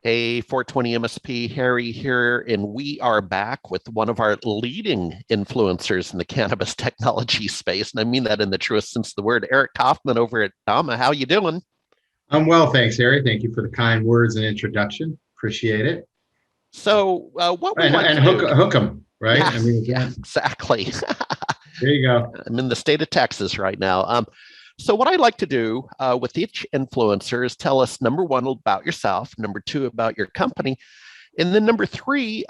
Hey, 420 MSP, Harry here, and we are back with one of our leading influencers in the cannabis technology space, and I mean that in the truest sense of the word. Eric Kaufman over at Dama. How you doing? I'm well, thanks, Harry. Thank you for the kind words and introduction. Appreciate it. What we like And to do, hook 'em, right? yeah, I mean, yeah, exactly. there you go. I'm in the state of Texas right now. So what I like to do with each influencer is tell us number one about yourself, number two about your company, and then number three,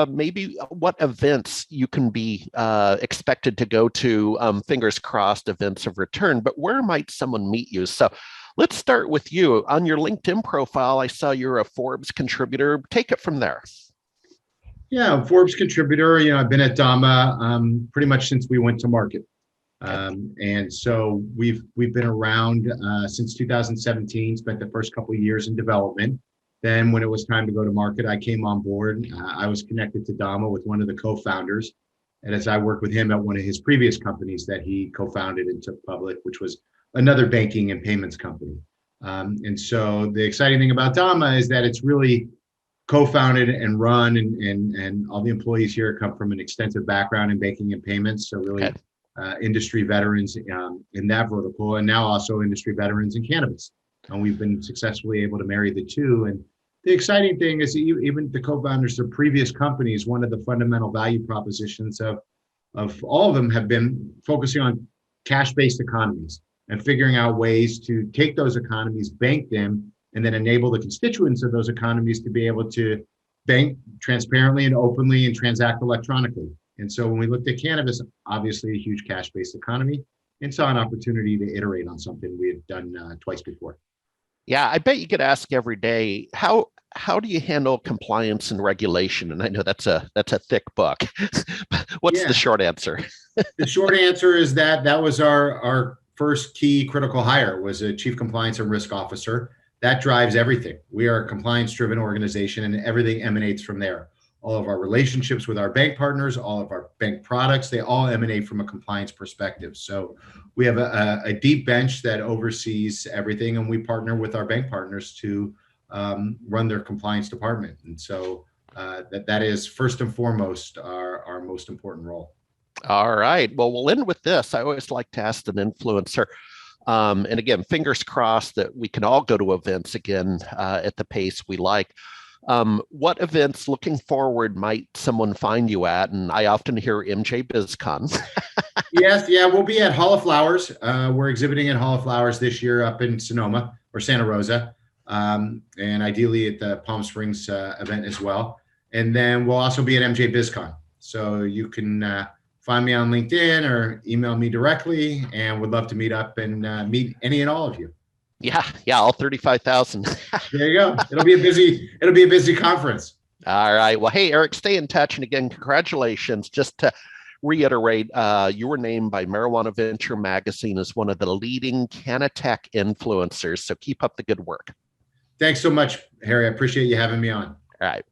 maybe what events you can be expected to go to, fingers crossed, events of return, but where might someone meet you? So let's start with you. On your LinkedIn profile, I saw you're a Forbes contributor. Take it from there. Yeah, Forbes contributor. I've been at Dama pretty much since we went to market. Okay. And so we've been around since 2017, spent the first couple of years in development. Then when it was time to go to market, I came on board. I was connected to Dama with one of the co-founders. And as I worked with him at one of his previous companies that he co-founded and took public, which was another banking and payments company. And so the exciting thing about Dama is that it's really co-founded and run and all the employees here come from an extensive background in banking and payments. So really Okay. Industry veterans in that vertical, and now also industry veterans in cannabis. And we've been successfully able to marry the two. And the exciting thing is even the co-founders of previous companies, one of the fundamental value propositions of all of them have been focusing on cash-based economies and figuring out ways to take those economies, bank them, and then enable the constituents of those economies to be able to bank transparently and openly and transact electronically. And so when we looked at cannabis, obviously a huge cash-based economy, and saw an opportunity to iterate on something we had done twice before. Yeah, I bet you get asked every day, how do you handle compliance and regulation? And I know that's a thick book. What's the Yeah, short answer? the short answer is that was our first key critical hire was a chief compliance and risk officer. That drives everything. We are a compliance-driven organization, and everything emanates from there. All of our relationships with our bank partners, all of our bank products, they all emanate from a compliance perspective. So we have a deep bench that oversees everything, and we partner with our bank partners to run their compliance department. And so that is first and foremost our most important role. All right. Well, we'll end with this. I always like to ask an influencer. And again, fingers crossed that we can all go to events again at the pace we like. What events looking forward might someone find you at? And I often hear MJ BizCon. Yes, yeah, we'll be at Hall of Flowers. We're exhibiting at Hall of Flowers this year up in Sonoma or Santa Rosa, and ideally at the Palm Springs event as well. And then we'll also be at MJ BizCon. So you can find me on LinkedIn or email me directly, and would love to meet up and meet any and all of you. Yeah, all 35,000. There you go. It'll be a busy conference. All right. Well, hey, Eric, stay in touch. And again, congratulations. Just to reiterate, you were named by Marijuana Venture Magazine as one of the leading Cannatech influencers. So keep up the good work. Thanks so much, Harry. I appreciate you having me on. All right.